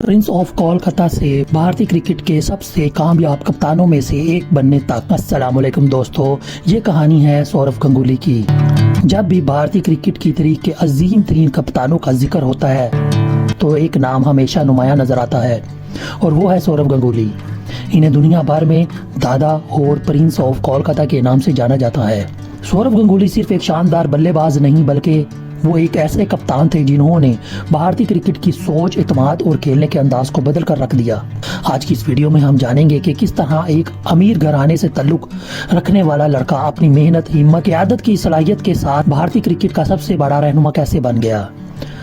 Prince of Kolkata से भारतीय cricket के सबसे कामयाब कप्तानों में से एक बनने तक। अस्सलामुअलैकुम दोस्तों, ये कहानी है सौरव गंगुली की। जब भी भारतीय क्रिकेट की तारीख के अजीम तरीन कप्तानों का जिक्र होता है तो एक नाम हमेशा नुमाया नजर आता है और वो है सौरव गंगुली। इन्हें दुनिया भर में दादा और प्रिंस ऑफ कोलकाता के नाम से जाना जाता है। सौरव गंगुली सिर्फ एक शानदार बल्लेबाज नहीं बल्कि वो एक ऐसे कप्तान थे जिन्होंने भारतीय क्रिकेट की सोच, इत्मीनान और खेलने के अंदाज को बदल कर रख दिया। आज की इस वीडियो में हम जानेंगे कि किस तरह एक अमीर घराने से ताल्लुक रखने वाला लड़का अपनी मेहनत, हिम्मत, क़यादत की सलाहियत के साथ भारतीय क्रिकेट का सबसे बड़ा रहनुमा कैसे बन गया।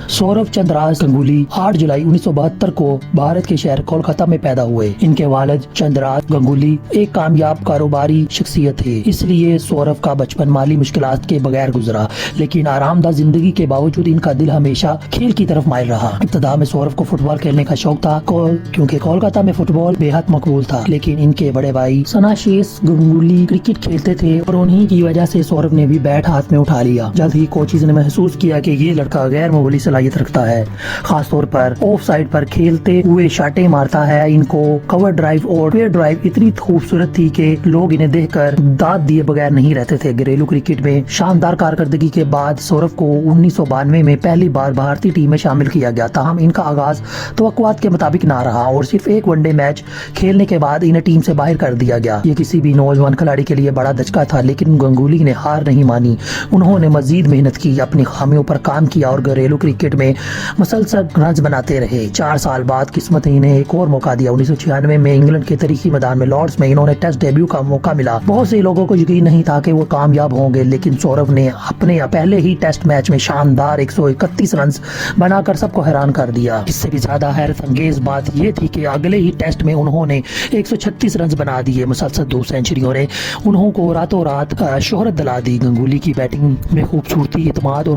सौरव चंद्रराज गंगुली 8 जुलाई 1972 को भारत के शहर कोलकाता में पैदा हुए। इनके वालिद चंद्रराज गंगुली एक कामयाब कारोबारी शख्सियत थे, इसलिए सौरव का बचपन माली मुश्किलात के बगैर गुजरा, लेकिन आरामदाह जिंदगी के बावजूद इनका दिल हमेशा खेल की तरफ माइल रहा। इब्तिदा में सौरव को फुटबॉल खेलने का शौक था क्योंकि कोलकाता में फुटबॉल बेहद मकबूल था, लेकिन इनके बड़े भाई सनाशेष गंगुली क्रिकेट खेलते थे और उन्हीं की वजह से सौरव ने भी बैट हाथ में उठा लिया। जल्द ही कोचेज ने महसूस किया कि ये लड़का गैर मामूली सलाहियत रखता है, खासतौर पर ऑफ साइड पर खेलते हुए शाटे मारता है। इनको कवर ड्राइव और पेयर ड्राइव इतनी खूबसूरत थी कि लोग इन्हें देखकर दाद दिए बगैर नहीं रहते थे। घरेलू क्रिकेट में शानदार कारकर्दगी के बाद सौरव को 1992 में पहली बार भारतीय टीम में शामिल किया गया। ताहम इनका आगाज तवक्कुआत के मुताबिक ना रहा और सिर्फ एक वनडे मैच खेलने के बाद इन्हें टीम से बाहर कर दिया गया। ये किसी भी नौजवान खिलाड़ी के लिए बड़ा धचका था, लेकिन गंगुली ने हार नहीं मानी। उन्होंने मजीद मेहनत की, अपनी खामियों पर काम किया और घरेलू क्रिकेट में मुसलसल रन बनाते रहे। 4 साल बाद किस्मत ने इन्हें एक और मौका दिया। 1996 में इंग्लैंड के तारीखी मैदान में लॉर्ड्स में इन्होंने टेस्ट डेब्यू का मौका मिला। बहुत से लोगों को यकीन नहीं था कि वो कामयाब होंगे, लेकिन सौरव ने अपने पहले ही टेस्ट मैच में शानदार 131 रन बनाकर सबको हैरान कर दिया। इससे भी ज्यादा हैरत अंगेज बात यह थी कि अगले ही टेस्ट में उन्होंने 136 रन बना दिए। मुसलसल 2 सेंचुरियों ने उन्हों को रातों रात शोहरत दिला दी। गंगुली की बैटिंग में खूबसूरती, इत्मीनान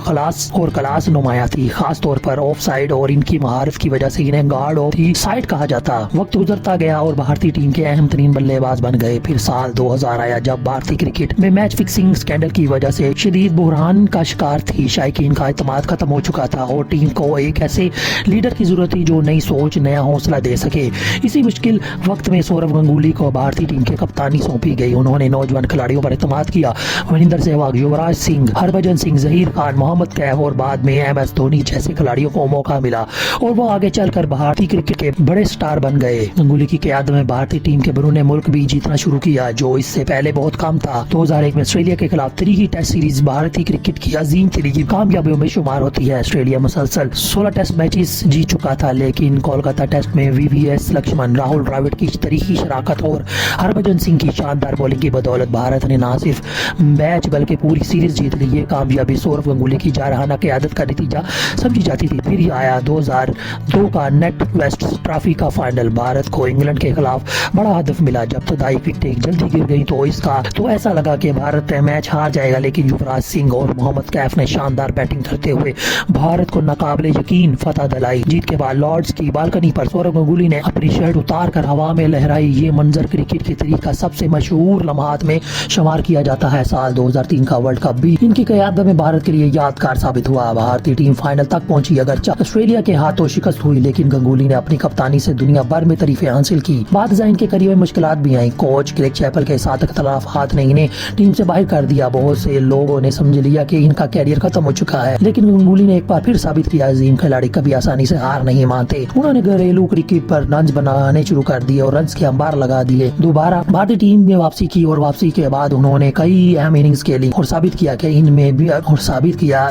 और क्लास नुमाया थी, खासतौर पर ऑफ साइड, और इनकी महारत की वजह से इन्हें गार्ड ऑफ दी साइड कहा जाता। वक्त गुजरता गया और भारतीय टीम के अहम तरीन बल्लेबाज बन गए। फिर साल 2000 आया जब भारतीय क्रिकेट में मैच फिक्सिंग स्कैंडल की वजह से शदीद बुहरान का शिकार थी। शायकीन का इत्मीनान खत्म हो चुका था और टीम को एक ऐसे लीडर की जरूरत थी जो नई सोच, नया हौसला दे सके। इसी मुश्किल वक्त में सौरव गंगुली को भारतीय टीम की कप्तानी सौंपी गई। उन्होंने नौजवान खिलाड़ियों पर इत्मीनान किया। महेंद्र सहवाग, युवराज सिंह, हरभजन सिंह, जहीर खान, मोहम्मद कैफ और बाद में MS धोनी जैसे खिलाड़ियों को मौका मिला और वो आगे चलकर भारतीय क्रिकेट के बड़े स्टार बन गए। गंगुली की क़यादत में भारतीय टीम के बैरून मुल्क भी जीतना शुरू किया, जो इससे पहले बहुत कम था। 2001 में ऑस्ट्रेलिया के खिलाफ तरीकी टेस्ट सीरीज भारतीय क्रिकेट की अजीम तरीकी कामयाबियों में शुमार होती है। ऑस्ट्रेलिया मुसलसल 16 टेस्ट मैचेस जीत चुका था, लेकिन कोलकाता टेस्ट में VVS लक्ष्मण, राहुल द्रविड़ की तरीकी शराकत और हरभजन सिंह की शानदार बॉलिंग की बदौलत भारत ने न सिर्फ मैच बल्कि पूरी सीरीज जीत ली। ये कामयाबी सौरव गंगुली की जारहाना क़यादत का नतीजा समझी जाती थी। फिर आया 2002 का नेट वेस्ट ट्रॉफी का फाइनल। भारत को इंग्लैंड के खिलाफ बड़ा हदफ मिला। जब तदाई विकेटें जल्दी गिर गई तो ऐसा लगा कि भारत मैच हार जाएगा, लेकिन युवराज सिंह और मोहम्मद कैफ ने शानदार बैटिंग करते हुए भारत को नाकाबिले यकीन फतह दिलाई। जीत के बाद लॉर्ड्स की बालकनी पर सौरव गंगुली ने अपनी शर्ट उतार कर हवा में लहराई। ये मंजर क्रिकेट की तारीख का सबसे मशहूर लम्हात में शुमार किया जाता है। साल 2003 का वर्ल्ड कप भी इनकी क़यादत में भारत के लिए यादगार साबित हुआ। भारतीय टीम फाइनल तक पहुंची, अगर ऑस्ट्रेलिया के हाथों शिकस्त हुई, लेकिन गंगुली ने अपनी कप्तानी से दुनिया भर में तारीफें हासिल की। बाद इनके करीब मुश्किलात भी आई। कोच ग्रेग चैपल के साथ इख्तलाफात ने इन्हें टीम से बाहर कर दिया। बहुत से लोगों ने समझ लिया कि इनका कैरियर खत्म हो चुका है, लेकिन गंगुली ने एक बार फिर साबित किया अजीम खिलाड़ी कभी आसानी से हार नहीं मानते। उन्होंने घरेलू क्रिकेट पर रन बनाने शुरू कर दिए और रन के अंबार लगा दिए। दोबारा भारतीय टीम में वापसी की और वापसी के बाद उन्होंने कई अहम इनिंग्स खेली और साबित किया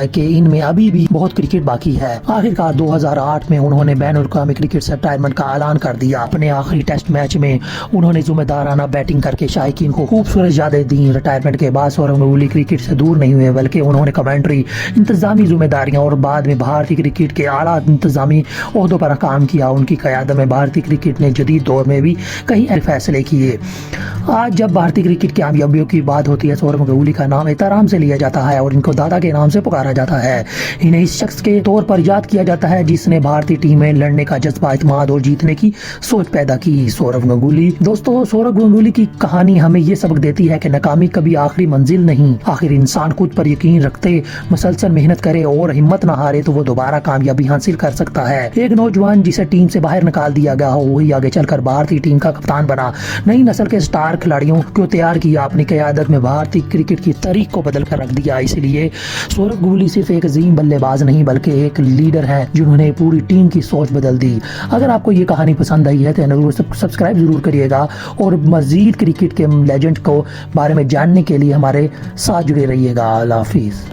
कि इनमें अभी भी बहुत क्रिकेट बाकी है। आखिरकार 2008 में उन्होंने बैनुल-अक़वामी क्रिकेट से रिटायरमेंट का ऐलान कर दिया। अपने आखिरी टेस्ट मैच में उन्होंने जिम्मेदाराना बैटिंग करके शायकीन को खूबसूरत यादें दी। रिटायरमेंट के बाद सौरव गंगुली क्रिकेट से दूर नहीं हुए, बल्कि उन्होंने कमेंट्री, इंतजामी जिम्मेदारियां और बाद में भारतीय क्रिकेट के आला इंतजामी ओहदों पर काम किया। उनकी क़यादत में भारतीय क्रिकेट ने जदीद दौर में भी कई अहम फैसले किए। आज जब भारतीय क्रिकेट की कामयाबियों की बात होती है, सौरव गंगुली का नाम एहतराम से लिया जाता है और इनको दादा के नाम से पुकारा जाता है। इन्हें इस शख्स के तौर पर याद किया जाता है, जिसने भारतीय टीम में लड़ने का जज्बा, इत्मीनान और जीतने की सोच पैदा की। सौरव गंगुली। दोस्तों, सौरव गंगुली की कहानी हमें ये सबक देती है कि नाकामी कभी आखिरी मंजिल नहीं। आखिर इंसान खुद पर यकीन रखते, मुसलसल मेहनत करे और हिम्मत न हारे तो वो दोबारा कामयाबी हासिल कर सकता है। एक नौजवान जिसे टीम से बाहर निकाल दिया गया हो, वही आगे चलकर भारतीय टीम का कप्तान बना, नई नस्ल के स्टार खिलाड़ियों को तैयार किया, अपनी क़यादत में भारतीय क्रिकेट की तारीख को बदल कर रख दिया। इसलिए सौरव गंगुली सिर्फ एक अजीम बल्लेबाज नहीं बल्कि एक लीडर है जिन्होंने पूरी टीम की सोच बदल दी। अगर आपको ये कहानी पसंद आई है तो सब्सक्राइब जरूर करिएगा और मजीद क्रिकेट के लेजेंड को बारे में जानने के लिए हमारे साथ जुड़े रहिएगा। अल्लाह हाफिज़।